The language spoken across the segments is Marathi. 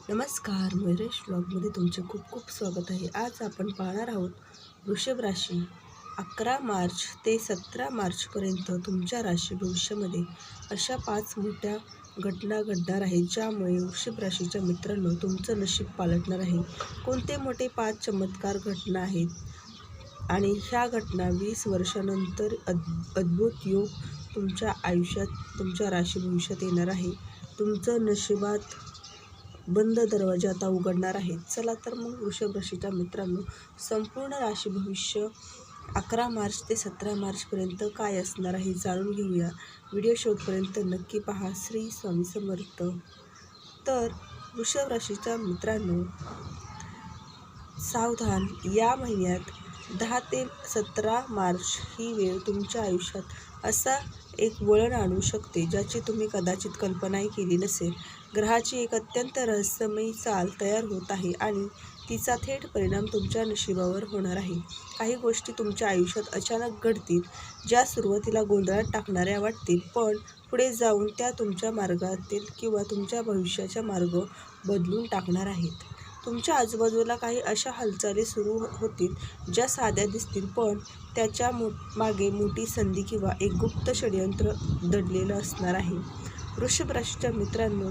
नमस्कार, मयुरेश व्लॉगमध्ये तुमचे खूप खूप स्वागत आहे. आज आपण पाहणार आहोत वृषभ राशी 11 मार्च ते 17 मार्चपर्यंत तुमच्या राशी भविष्यामध्ये अशा 5 मोठ्या घटना घडणार आहेत, ज्यामुळे वृषभ राशीच्या मित्रांनो तुमचं नशीब पालटणार आहे. कोणते मोठे 5 चमत्कार घटना आहेत आणि ह्या घटना 20 वर्षानंतर अद्भुत योग तुमच्या आयुष्यात, तुमच्या राशी भविष्यात येणार आहे. तुमचं नशिबात बंद दरवाजे आता उघडणार आहेत. चला तर मग वृषभ राशीच्या मित्रांनो, संपूर्ण राशी भविष्य 11 मार्च ते 17 मार्चपर्यंत काय असणार आहे जाणून घेऊया. व्हिडिओ शेवटपर्यंत नक्की पहा. श्री स्वामी समर्थ. तर वृषभ राशीच्या मित्रांनो, सावधान, या महिन्यात 10 ते 17 मार्च ही वेळ तुमच्या आयुष्यात असा एक वळण आणू शकते ज्याची तुम्ही कदाचित कल्पनाही केली नसेल. ग्रहाची एक अत्यंत रहस्यमयी चाल तयार होत आहे आणि तिचा थेट परिणाम तुमच्या नशिबावर होणार आहे. काही गोष्टी तुमच्या आयुष्यात अचानक घडतील, ज्या सुरुवातीला गोंधळात टाकणाऱ्या वाटतील, पण पुढे जाऊन त्या तुमच्या मार्गातील किंवा तुमच्या भविष्याचा मार्ग बदलून टाकणार आहेत. तुमच्या आजूबाजूला काही अशा हालचाली सुरू होतील ज्या साध्या दिसतील, पण त्याच्या मागे मोठी संधी किंवा एक गुप्त षडयंत्र दडलेलं असणार आहे. वृषभ राशीच्या मित्रांनो,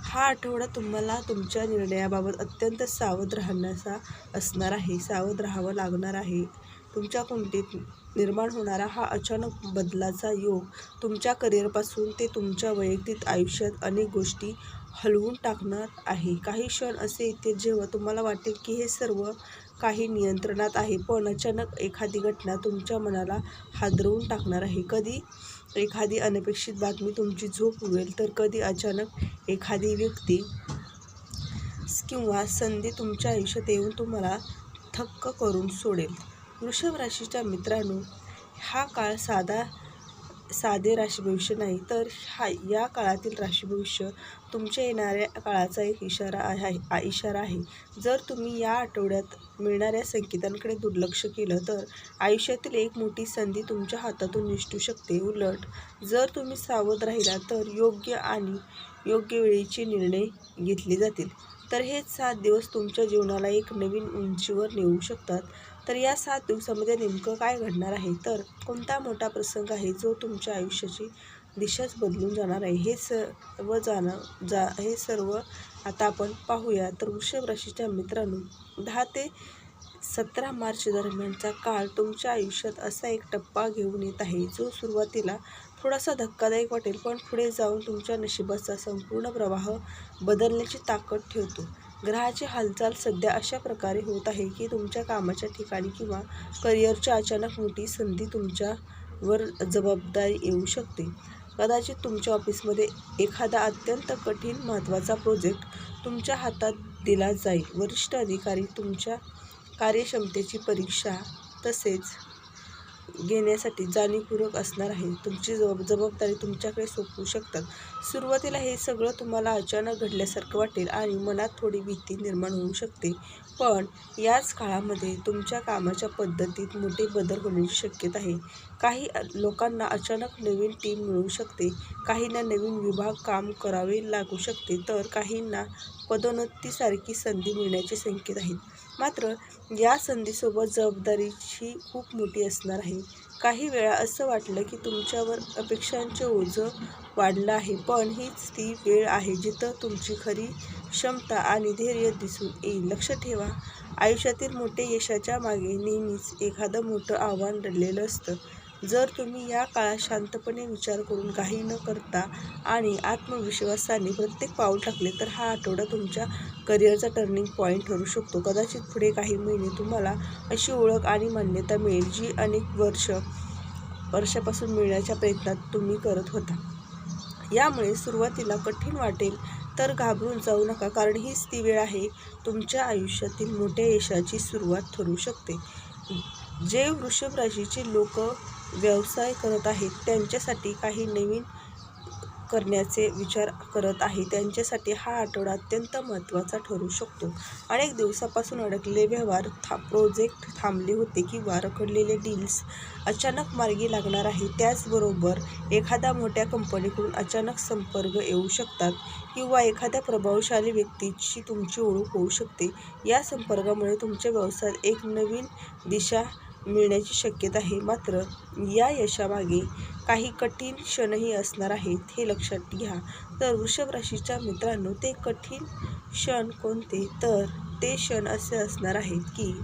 हा आठवडा तुम्हाला तुमच्या निर्णयाबाबत अत्यंत सावध राहण्याचा असणार आहे. सावध राहावं लागणार आहे. तुमच्या कुंडलीत निर्माण होणारा हा अचानक बदलाचा योग तुमच्या करिअरपासून ते तुमच्या वैयक्तिक आयुष्यात अनेक गोष्टी हलवून टाकणार आहे. काही क्षण असे येतील जेव्हा तुम्हाला वाटेल की हे सर्व काही नियंत्रणात आहे, पण अचानक एखादी घटना तुमच्या मनाला हादरवून टाकणार आहे. कधी एखादी अनपेक्षित बातमी तुमची झोप उडवेल, तर कधी अचानक एखादी व्यक्ती किंवा संधी तुमच्या आयुष्यात येऊन तुम्हाला थक्क करून सोडेल. वृषभ राशीच्या मित्रांनो, हा काळ साधे राशी भविष्य नाही, तर या काळातील राशी भविष्य तुमच्या येणाऱ्या काळाचा एक इशारा आहे. जर तुम्ही या आठवड्यात मिळणाऱ्या संकेतांकडे दुर्लक्ष केलं तर आयुष्यातील एक मोठी संधी तुमच्या हातातून निसटू शकते. उलट जर तुम्ही सावध राहिला तर योग्य वेळीचे निर्णय घेतले जातील. तर हे 7 दिवस तुमच्या जीवनाला एक नवीन उंचीवर नेऊ शकतात. तर या 7 दिवसामध्ये नेमकं काय घडणार आहे, तर कोणता मोठा प्रसंग आहे जो तुमच्या आयुष्याची दिशाच बदलून जाणार आहे, हे सर्व आता आपण पाहूया. तर वृषभ राशीच्या मित्रांनो, 10 ते 17 मार्च दरम्यानचा काळ तुमच्या आयुष्यात असा एक टप्पा घेऊन येत आहे जो सुरुवातीला थोडासा धक्कादायक वाटेल, पण पुढे जाऊन तुमच्या नशिबाचा संपूर्ण प्रवाह बदलण्याची ताकद ठेवतो. ग्रहाची हालचाल सध्या अशा प्रकारे होत आहे की तुमच्या कामाच्या ठिकाणी किंवा करिअरच्या अचानक मोठी संधी तुमच्यावर जबाबदारी येऊ शकते. कदाचित तुमच्या ऑफिसमध्ये एखादा अत्यंत कठीण महत्त्वाचा प्रोजेक्ट तुमच्या हातात दिला जाईल. वरिष्ठ अधिकारी तुमच्या कार्यक्षमतेची परीक्षा घेण्यासाठी जाणीवपूर्वक असणार आहे. तुमची जबाबदारी तुमच्याकडे सोपवू शकतात. सुरुवातीला हे सगळं तुम्हाला अचानक घडल्यासारखं वाटेल आणि मनात थोडी भीती निर्माण होऊ शकते, पण याच काळामध्ये तुमच्या कामाच्या पद्धतीत मोठे बदल होण्याची शक्यता आहे. काही लोकांना अचानक नवीन टीम मिळू शकते, काहींना नवीन विभाग काम करावे लागू शकते, तर काहींना पदोन्नतीसारखी संधी मिळण्याचे संकेत आहेत. मात्र या संधीसोबत जबाबदारीची खूप मोठी असणार आहे. काही वेळा असं वाटलं की तुमच्यावर अपेक्षांचे ओझं वाढलं आहे, पण हीच ती वेळ आहे जिथं तुमची खरी क्षमता आणि धैर्य दिसून येईल. लक्ष ठेवा, आयुष्यातील मोठे यशाच्या मागे नेहमीच एखादं मोठं आव्हान दडलेलं असतं. जर तुम्ही या काळात शांतपणे विचार करून घाई न करता आणि आत्मविश्वासाने प्रत्येक पाऊल टाकले, तर हा आठवडा तुमच्या करिअरचा टर्निंग पॉईंट ठरू शकतो. कदाचित पुढे काही महिने तुम्हाला अशी ओळख आणि मान्यता मिळेल जी अनेक वर्षापासून मिळण्याच्या प्रयत्नात तुम्ही करत होता. यामुळे सुरुवातीला कठीण वाटेल, तर घाबरून जाऊ नका, कारण हीच ती वेळ आहे तुमच्या आयुष्यातील मोठ्या यशाची सुरुवात ठरू शकते. जे वृषभ राशीचे लोक व्यवसाय करत आहेत त्यांच्यासाठी काही नवीन करण्याचे विचार करत आहे त्यांच्यासाठी हा आठवडा अत्यंत महत्त्वाचा ठरू शकतो. अनेक दिवसापासून अडकलेले व्यवहार, प्रोजेक्ट थांबले होते किंवा रखडलेले डील्स अचानक मार्गी लागणार आहे. त्याचबरोबर एखाद्या मोठ्या कंपनीकडून अचानक संपर्क येऊ शकतात किंवा एखाद्या प्रभावशाली व्यक्तीची तुमची ओळख होऊ शकते. या संपर्कामुळे तुमच्या व्यवसायात एक नवीन दिशा मिळण्याची शक्यता आहे. मात्र या यशामागे काही कठीण क्षणही असणार आहेत हे लक्षात घ्या. तर वृषभ राशीच्या मित्रांनो, ते कठीण क्षण कोणते? तर ते क्षण असे असणार आहेत की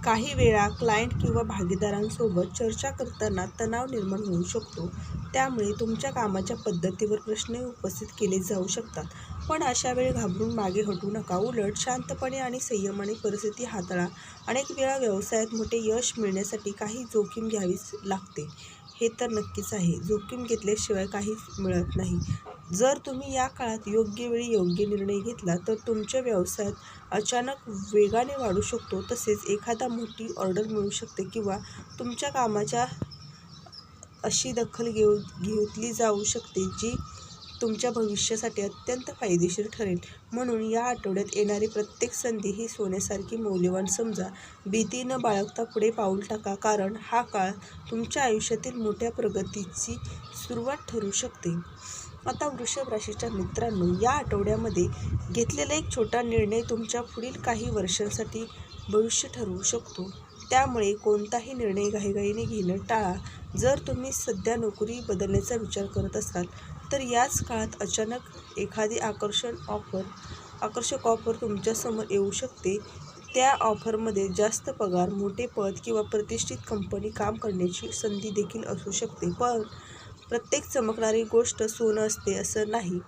काही वेळा क्लायंट किंवा भागीदारांसोबत चर्चा करताना तणाव निर्माण होऊ शकतो. त्यामुळे तुमच्या कामाच्या पद्धतीवर प्रश्न उपस्थित केले जाऊ शकतात. पण अशा वेळी घाबरून मागे हटू नका. उलट शांतपणे आणि संयमाने परिस्थिती हाताळा. अनेक वेळा व्यवसायात मोठे यश मिळण्यासाठी काही जोखीम घ्यावीच लागते, हे तर नक्कीच आहे. जोखीम घेतल्याशिवाय काहीच मिळत नाही. जर तुम्ही या काळात योग्य वेळी योग्य निर्णय घेतला तर तुमच्या व्यवसायात अचानक वेगाने वाढू शकतो. तसेच एखादा मोठी ऑर्डर मिळू शकते किंवा तुमच्या कामाच्या अशी दखल घेतली जाऊ शकते जी तुमच्या भविष्यासाठी अत्यंत फायदेशीर ठरेल. म्हणून या आठवड्यात येणारी प्रत्येक संधी ही सोन्यासारखी मौल्यवान समजा. भीती न बाळगता पुढे पाऊल टाका, कारण हा काळ तुमच्या आयुष्यातील मोठ्या प्रगतीची सुरुवात ठरू शकते. आता वृषभ राशीच्या मित्रांनो, या आठवड्यामध्ये घेतलेला एक छोटा निर्णय तुमच्या पुढील काही वर्षांसाठी भविष्य ठरवू शकतो. त्यामुळे कोणताही निर्णय घाईघाईने घेणं टाळा. जर तुम्ही सध्या नोकरी बदलण्याचा विचार करत असाल तर याच काळात अचानक एखादी आकर्षक ऑफर तुमच्यासमोर येऊ शकते. त्या ऑफरमध्ये जास्त पगार, मोठे पद किंवा प्रतिष्ठित कंपनी काम करण्याची संधी देखील असू शकते. पण प्रत्येक चमकणारी गोष्ट सोनं असते असं नाही.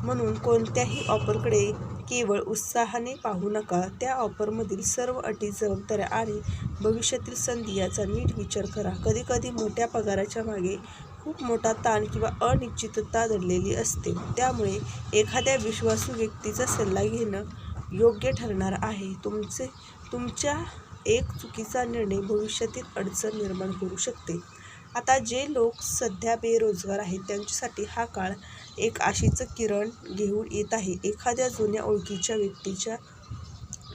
म्हणून कोणत्याही ऑफरकडे केवळ उत्साहाने पाहू नका. त्या ऑफरमधील सर्व अटी, जबाबदाऱ्या आणि भविष्यातील संधी याचा नीट विचार करा. कधीकधी मोठ्या पगाराच्या मागे खूप मोठा ताण किंवा अनिश्चितता दडलेली असते. त्यामुळे एखाद्या विश्वासू व्यक्तीचा सल्ला घेणं योग्य ठरणार आहे. तुमच्या एक चुकीचा निर्णय भविष्यातील अडचण निर्माण करू शकते. आता जे लोक सध्या बेरोजगार आहेत त्यांच्यासाठी हा काळ एक आशेचं किरण घेऊन येत आहे. एखाद्या जुन्या ओळखीच्या व्यक्तीच्या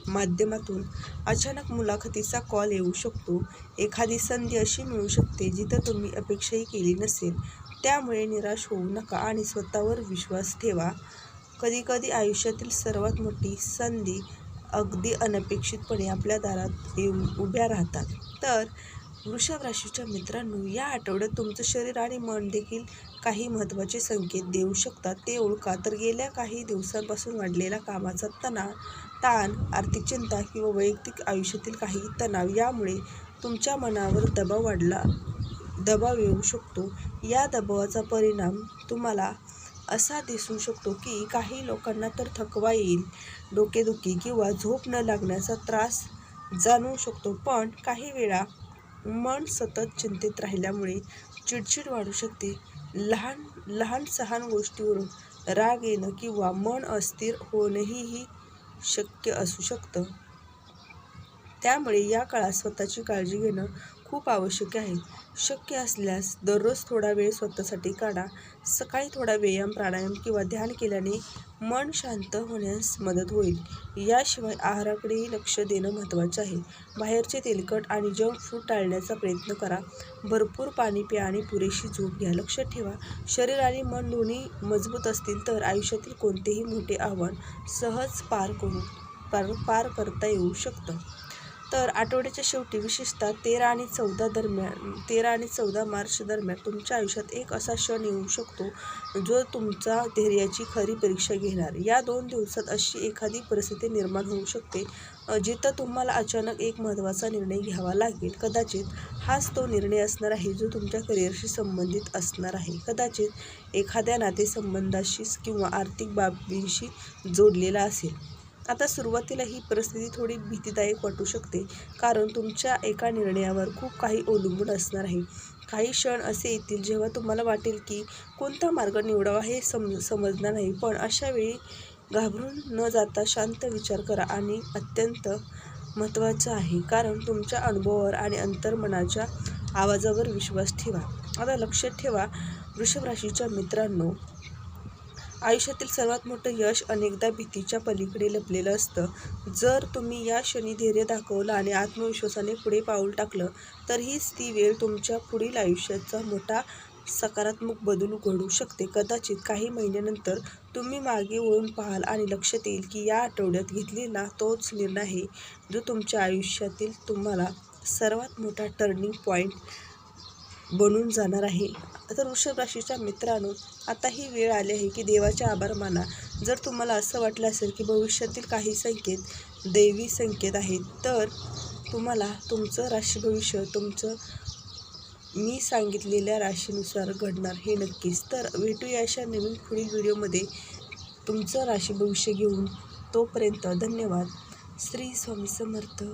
माध्यमातून अचानक मुलाखतीचा कॉल येऊ शकतो. एखादी संधी अशी मिळू शकते जिथं तुम्ही अपेक्षाही केली नसेल. त्यामुळे निराश होऊ नका आणि स्वतःवर विश्वास ठेवा. कधीकधी आयुष्यातील सर्वात मोठी संधी अगदी अनपेक्षितपणे आपल्या दारात येऊन उभ्या राहतात. तर वृषभ राशीच्या मित्रांनो, या आठवड्यात तुमचं शरीर आणि मन देखील काही महत्त्वाचे संकेत देऊ शकतात. ते ओळखा. तर गेल्या काही दिवसांपासून वाढलेला कामाचा ताण, आर्थिक चिंता किंवा वैयक्तिक आयुष्यातील काही तणाव यामुळे तुमच्या मनावर दबाव येऊ शकतो. या दबावाचा परिणाम तुम्हाला असा दिसू शकतो की काही लोकांना तर थकवा येईल, डोकेदुखी किंवा झोप न लागण्याचा त्रास जाणवू शकतो. पण काही वेळा मन सतत चिंतेत राहिल्यामुळे चिडचिड वाढू शकते. लहान गोष्टीवरून राग येणं किंवा मन अस्थिर होणंही शक्य असू शकतं. त्यामुळे या काळात स्वतःची काळजी घेणं खूप आवश्यक आहे. शक्य असल्यास दररोज थोडा वेळ स्वतःसाठी काढा. सकाळी थोडा व्यायाम, प्राणायाम किंवा ध्यान केल्याने मन शांत होण्यास मदत होईल. याशिवाय आहाराकडेही लक्ष देणं महत्त्वाचं आहे. बाहेरचे तेलकट आणि जंक फूड टाळण्याचा प्रयत्न करा. भरपूर पाणी प्या आणि पुरेशी झोप घ्या. लक्षात ठेवा, शरीर आणि मन दोन्ही मजबूत असतील तर आयुष्यातील कोणतेही मोठे आव्हान सहज पार करता येऊ शकतं. तर आठवड्याच्या शेवटी विशेषतः 13 आणि 14 मार्च दरम्यान तुमच्या आयुष्यात एक असा क्षण येऊ शकतो जो तुमच्या धैर्याची खरी परीक्षा घेणार. या 2 दिवसात अशी एखादी परिस्थिती निर्माण होऊ शकते जिथं तुम्हाला अचानक एक महत्त्वाचा निर्णय घ्यावा लागेल. कदाचित हाच तो निर्णय असणार आहे जो तुमच्या करिअरशी संबंधित असणार आहे. कदाचित एखाद्या नातेसंबंधाशी किंवा आर्थिक बाबींशी जोडलेला असेल. आता सुरुवातीला ही परिस्थिती थोडी भीतीदायक वाटू शकते, कारण तुमच्या एका निर्णयावर खूप काही अवलंबून असणार आहे. काही क्षण असे येतील जेव्हा तुम्हाला वाटेल की कोणता मार्ग निवडावा हे समजणार नाही. पण अशा वेळी घाबरून न जाता शांत विचार करा आणि अत्यंत महत्त्वाचं आहे, कारण तुमच्या अनुभवावर आणि अंतर्मनाच्या आवाजावर विश्वास ठेवा. आता लक्षात ठेवा, वृषभ राशीच्या मित्रांनो, आयुष्यातील सर्वात मोठं यश अनेकदा भीतीच्या पलीकडे लपलेलं असतं. जर तुम्ही या क्षणी धैर्य दाखवलं आणि आत्मविश्वासाने पुढे पाऊल टाकलं तर हीच ती वेळ तुमच्या पुढील आयुष्याचा मोठा सकारात्मक बदल घडवू शकते. कदाचित काही महिन्यानंतर तुम्ही मागे वळून पाहाल आणि लक्षात येईल की या आठवड्यात घेतलेला तोच निर्णय आहे जो तुमच्या आयुष्यातील तुम्हाला सर्वात मोठा टर्निंग पॉईंट बनून जाणार आहे. तर वृषभ राशीच्या मित्रांनो, आता ही वेळ आली आहे की देवाचे आभार माना. जर तुम्हाला असं वाटलं असेल की भविष्यातील काही संकेत दैवी संकेत आहेत, तर तुम्हाला तुमचं राशी भविष्य तुमचं मी सांगितलेल्या राशीनुसार घडणार हे नक्कीच. तर भेटूया अशा नवीन पुढील व्हिडिओमध्ये तुमचं राशी भविष्य घेऊन. तोपर्यंत धन्यवाद. श्री स्वामी समर्थ.